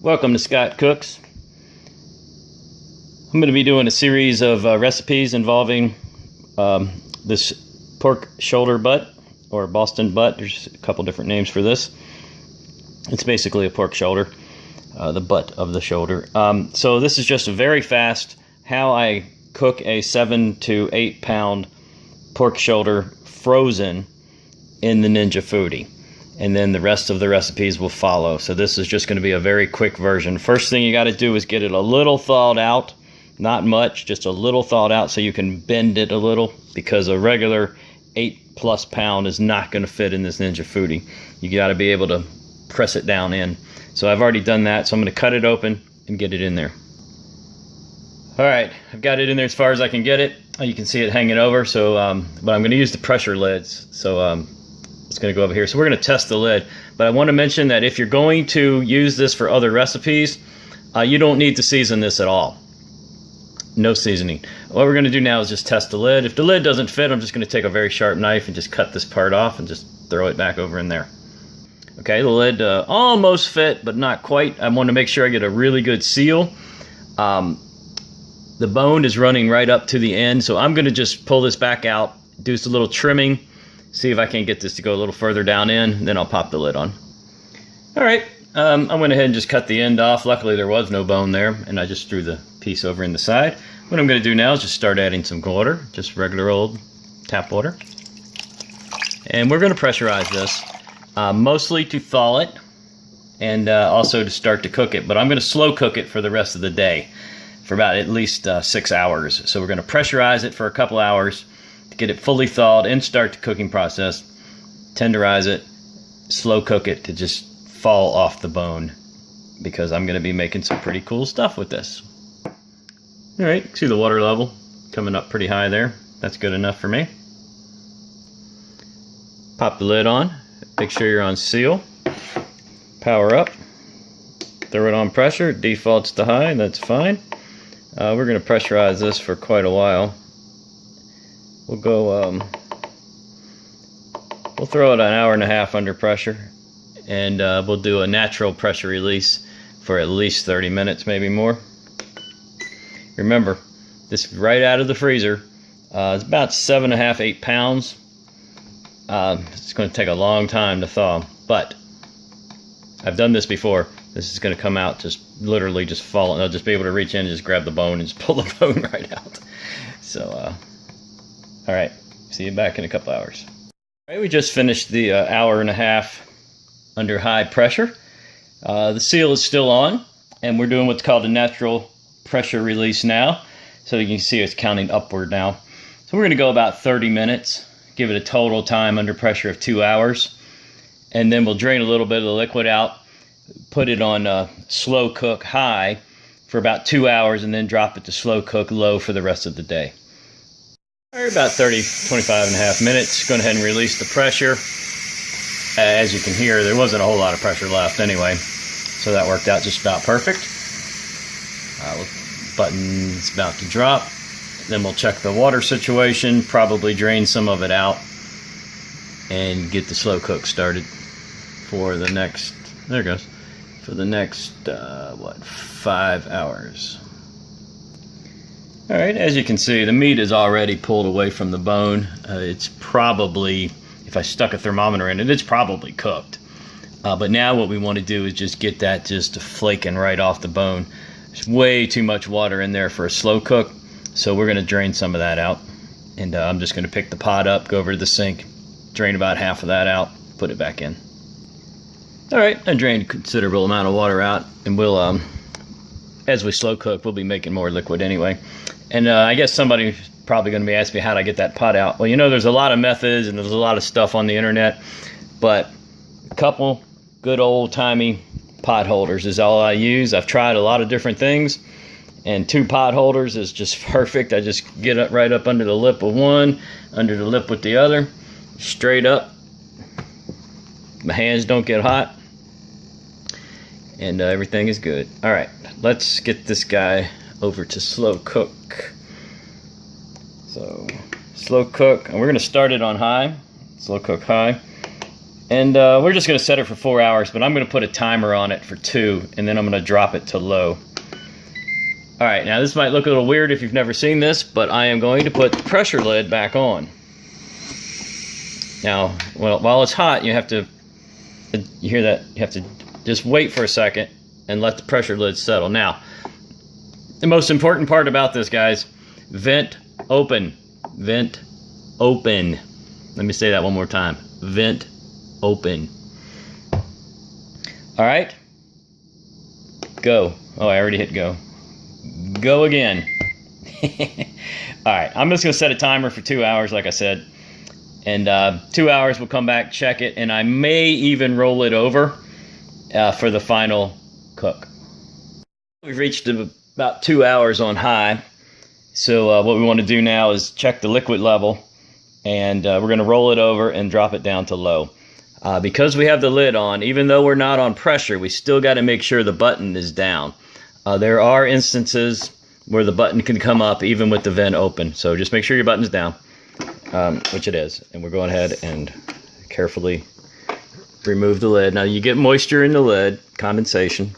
Welcome to Scott Cooks. I'm going to be doing a series of recipes involving this pork shoulder butt or Boston butt. There's a couple different names for this. It's basically a pork shoulder, the butt of the shoulder. So this is just a very fast how I cook a 7 to 8 pound pork shoulder frozen in the Ninja Foodi. And then the rest of the recipes will follow. So this is just going to be a very quick version. First thing you got to do is get it a little thawed out. Not much, just a little thawed out so you can bend it a little, because a regular 8+ pound is not going to fit in this Ninja Foodi. You got to be able to press it down in. So I've already done that, so I'm going to cut it open and get it in there. Alright, I've got it in there as far as I can get it. You can see it hanging over, so but I'm going to use the pressure lids. So it's going to go over here. So we're going to test the lid. But I want to mention that if you're going to use this for other recipes, you don't need to season this at all. No seasoning. What we're going to do now is just test the lid. If the lid doesn't fit, I'm just going to take a very sharp knife and just cut this part off and just throw it back over in there. Okay, the lid almost fit, but not quite. I want to make sure I get a really good seal. The bone is running right up to the end, so I'm going to just pull this back out, do some little trimming, see if I can get this to go a little further down in, then I'll pop the lid on. Alright, I went ahead and just cut the end off. Luckily there was no bone there, and I just threw the piece over in the side. What I'm going to do now is just start adding some water, just regular old tap water. And we're going to pressurize this, mostly to thaw it, and also to start to cook it. But I'm going to slow cook it for the rest of the day, for about at least 6 hours. So we're going to pressurize it for a couple hours, get it fully thawed and start the cooking process, tenderize it, slow cook it to just fall off the bone, because I'm going to be making some pretty cool stuff with this. Alright, see the water level coming up pretty high there. That's good enough for me. Pop the lid on, make sure you're on seal, power up, throw it on pressure, it defaults to high, that's fine. We're going to pressurize this for quite a while. We'll go, we'll throw it an hour and a half under pressure, and we'll do a natural pressure release for at least 30 minutes, maybe more. Remember, this is right out of the freezer. It's about 7.5, 8 pounds. It's going to take a long time to thaw, but I've done this before. This is going to come out just literally just falling. I'll just be able to reach in and just grab the bone and just pull the bone right out. So, alright, see you back in a couple hours. Alright, we just finished the hour and a half under high pressure. The seal is still on, and we're doing what's called a natural pressure release now. So you can see it's counting upward now. So we're going to go about 30 minutes, give it a total time under pressure of 2 hours, and then we'll drain a little bit of the liquid out, put it on slow cook high for about 2 hours, and then drop it to slow cook low for the rest of the day. About 25.5 minutes. Go ahead and release the pressure. As you can hear, there wasn't a whole lot of pressure left anyway, so that worked out just about perfect. Button's about to drop. Then we'll check the water situation, probably drain some of it out, and get the slow cook started for the next, there it goes, for the next, 5 hours. Alright, as you can see, the meat is already pulled away from the bone. It's probably, if I stuck a thermometer in it, it's probably cooked. But now what we want to do is just get that just flaking right off the bone. There's way too much water in there for a slow cook, so we're going to drain some of that out. And I'm just going to pick the pot up, go over to the sink, drain about half of that out, put it back in. Alright, I drained a considerable amount of water out, and we'll, as we slow cook, we'll be making more liquid anyway. And I guess somebody's probably going to be asking me how do I get that pot out. Well, you know, there's a lot of methods and there's a lot of stuff on the internet, but a couple good old-timey pot holders is all I use. I've tried a lot of different things, and 2 pot holders is just perfect. I just get up right up under the lip with one, under the lip with the other, straight up. My hands don't get hot, and everything is good. Alright, let's get this guy over to slow cook. So slow cook, and we're going to start it on high, slow cook high, And we're just going to set it for 4 hours, but I'm going to put a timer on it for 2, and then I'm going to drop it to low. All right, now this might look a little weird if you've never seen this, but I am going to put the pressure lid back on. Now, well, while it's hot, you have to, you hear that? You have to just wait for a second and let the pressure lid settle. Now, the most important part about this, guys, vent open. Vent open. Let me say that one more time. Vent open. All right. Go. Oh, I already hit go. Go again. All right. I'm just going to set a timer for 2 hours, like I said. And 2 hours, we'll come back, check it, and I may even roll it over for the final cook. We've reached about 2 hours on high. So what we want to do now is check the liquid level, and we're going to roll it over and drop it down to low. Because we have the lid on, even though we're not on pressure, we still got to make sure the button is down. There are instances where the button can come up even with the vent open. So just make sure your button's down, which it is. And we're going ahead and carefully remove the lid. Now you get moisture in the lid, condensation.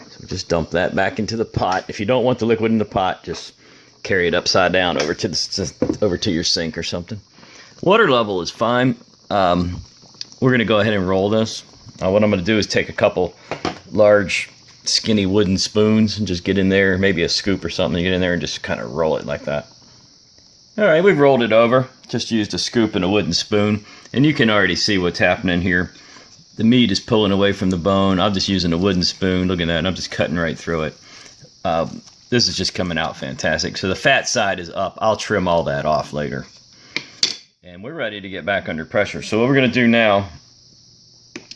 So just dump that back into the pot. If you don't want the liquid in the pot, just carry it upside down over to your sink or something. Water level is fine. We're going to go ahead and roll this. What I'm going to do is take a couple large skinny wooden spoons and just get in there, maybe a scoop or something, get in there and just kind of roll it like that. All right, we've rolled it over. Just used a scoop and a wooden spoon, and you can already see what's happening here. The meat is pulling away from the bone. I'm just using a wooden spoon. Look at that, and I'm just cutting right through it. This is just coming out fantastic. So the fat side is up. I'll trim all that off later. And we're ready to get back under pressure. So what we're going to do now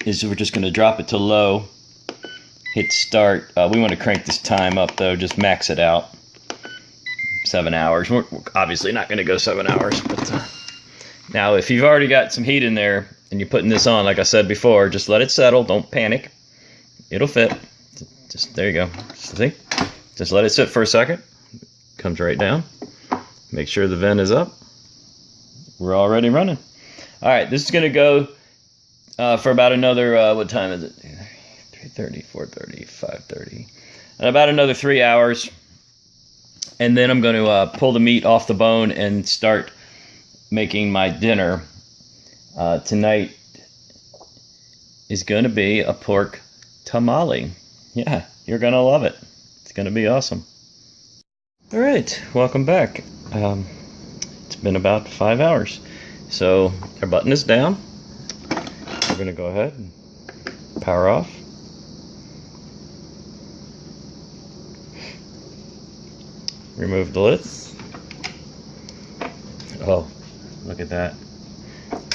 is we're just going to drop it to low, hit start. We want to crank this time up, though, just max it out. 7 hours. We're obviously not going to go 7 hours. But now, if you've already got some heat in there and you're putting this on, like I said before, just let it settle. Don't panic. It'll fit. Just there you go. See? Just let it sit for a second. Comes right down. Make sure the vent is up. We're already running. All right, this is going to go for about another, what time is it? 3:30, 4:30, 5:30. And about another 3 hours. And then I'm going to pull the meat off the bone and start making my dinner. Tonight is going to be a pork tamale. Yeah, you're going to love it. It's going to be awesome. All right, welcome back. It's been about 5 hours. So our button is down. We're going to go ahead and power off. Remove the lid. Oh, look at that.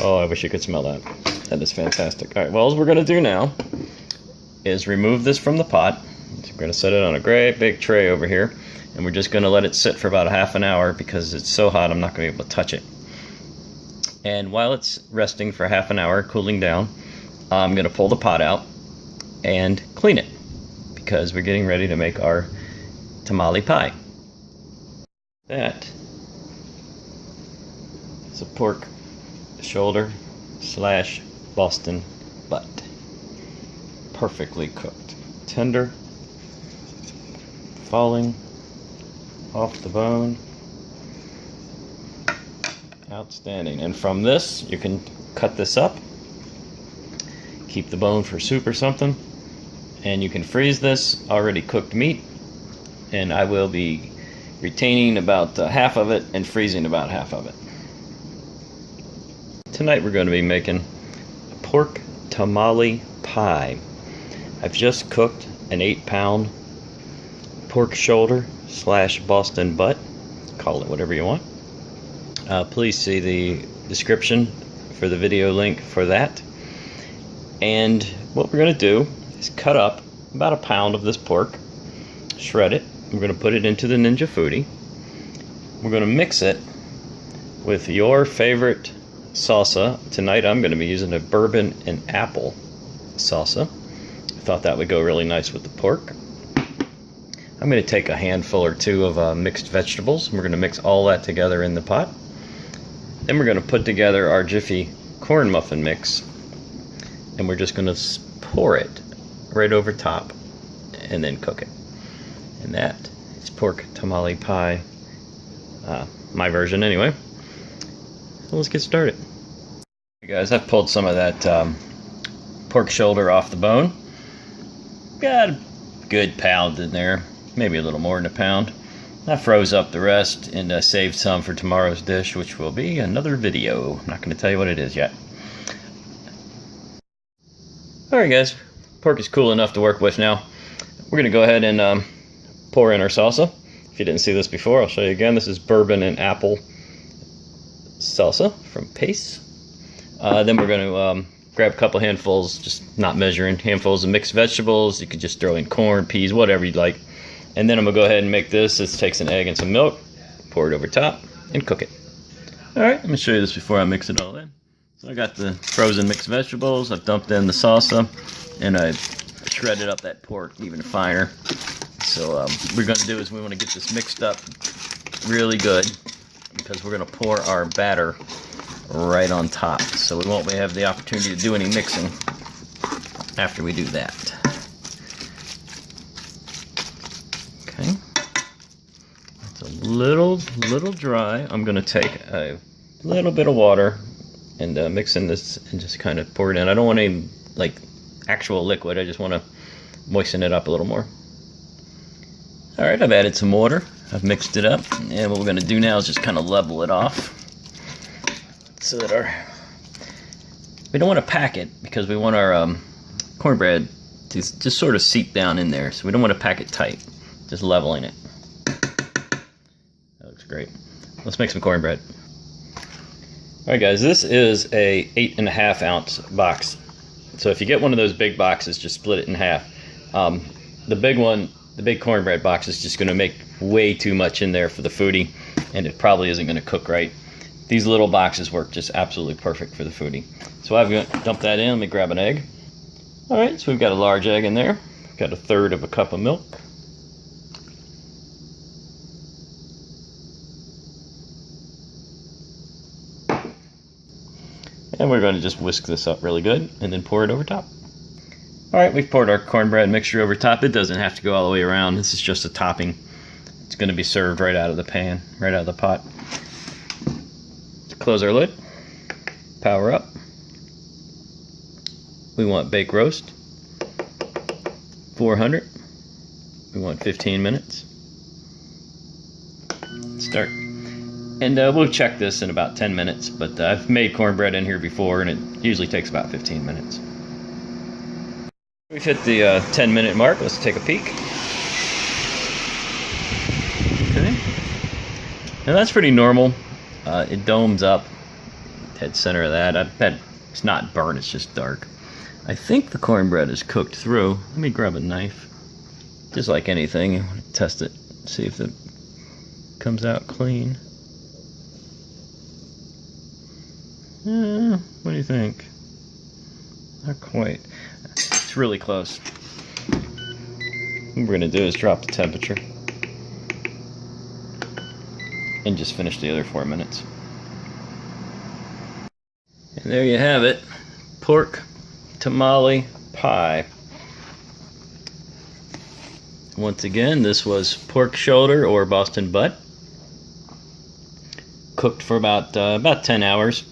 Oh, I wish you could smell that. That is fantastic. All right, well, what we're going to do now is remove this from the pot. So we're going to set it on a great big tray over here. And we're just going to let it sit for about a half an hour because it's so hot I'm not going to be able to touch it. And while it's resting for half an hour, cooling down, I'm going to pull the pot out and clean it because we're getting ready to make our tamale pie. That is a pork shoulder / Boston butt. Perfectly cooked. Tender. Falling off the bone. Outstanding. And from this, you can cut this up. Keep the bone for soup or something. And you can freeze this already cooked meat. And I will be retaining about half of it and freezing about half of it. Tonight we're going to be making a pork tamale pie. I've just cooked an 8-pound pork shoulder / Boston butt. Call it whatever you want. Please see the description for the video link for that. And what we're going to do is cut up about a pound of this pork, shred it. We're going to put it into the Ninja Foodi. We're going to mix it with your favorite salsa. Tonight I'm going to be using a bourbon and apple salsa. I thought that would go really nice with the pork. I'm going to take a handful or two of mixed vegetables. We're going to mix all that together in the pot. Then we're going to put together our Jiffy corn muffin mix, and we're just going to pour it right over top and then cook it. And that is pork tamale pie, my version anyway. So let's get started. Hey guys, I've pulled some of that pork shoulder off the bone. Got a good pound in there, maybe a little more than a pound. I froze up the rest and saved some for tomorrow's dish, which will be another video. I'm not going to tell you what it is yet. Alright guys, pork is cool enough to work with now. We're going to go ahead and pour in our salsa. If you didn't see this before, I'll show you again. This is bourbon and apple salsa from Pace. Then we're going to grab a couple handfuls, just not measuring, handfuls of mixed vegetables. You could just throw in corn, peas, whatever you'd like. And then I'm going to go ahead and make this. This takes an egg and some milk, pour it over top, and cook it. Alright, let me show you this before I mix it all in. So I got the frozen mixed vegetables, I've dumped in the salsa, and I shredded up that pork even finer. So what we're going to do is we want to get this mixed up really good, because we're going to pour our batter right on top. So we won't have the opportunity to do any mixing after we do that. Okay, it's a little dry. I'm going to take a little bit of water and mix in this and just kind of pour it in. I don't want any like actual liquid. I just want to moisten it up a little more. All right, I've added some water. I've mixed it up, and what we're going to do now is just kind of level it off so that we don't want to pack it, because we want our cornbread to just sort of seep down in there. So we don't want to pack it tight. Just leveling it. That looks great. Let's make some cornbread. Alright guys, this is a 8.5 ounce box. So if you get one of those big boxes, just split it in half. The big one, the big cornbread box, is just going to make way too much in there for the foodie, and it probably isn't going to cook right. These little boxes work just absolutely perfect for the foodie. So I've dumped that in. Let me grab an egg. Alright, so we've got a large egg in there. Got 1/3 of a cup of milk. And we're going to just whisk this up really good and then pour it over top. Alright, we've poured our cornbread mixture over top. It doesn't have to go all the way around. This is just a topping. It's going to be served right out of the pan, right out of the pot. Let's close our lid. Power up. We want bake roast. 400. We want 15 minutes. Start. And we'll check this in about 10 minutes, but I've made cornbread in here before, and it usually takes about 15 minutes. We've hit the 10-minute mark. Let's take a peek. Okay. Now that's pretty normal. It domes up. Dead center of that. It's not burnt, it's just dark. I think the cornbread is cooked through. Let me grab a knife. Just like anything, you want to test it, see if it comes out clean. What do you think? Not quite. It's really close. What we're going to do is drop the temperature and just finish the other 4 minutes. And there you have it. Pork tamale pie. Once again, this was pork shoulder or Boston butt. Cooked for about 10 hours.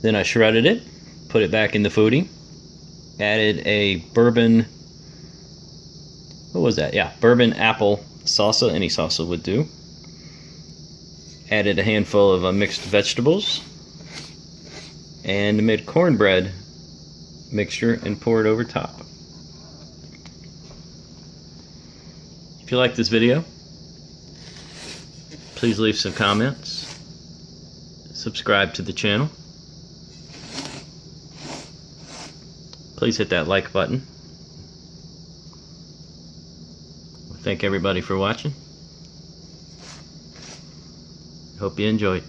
Then I shredded it, put it back in the foodie, added a bourbon, what was that? Yeah, bourbon apple salsa, any salsa would do. Added a handful of mixed vegetables, and made cornbread mixture and poured over top. If you like this video, please leave some comments, subscribe to the channel. Please hit that like button. Thank everybody for watching. Hope you enjoyed.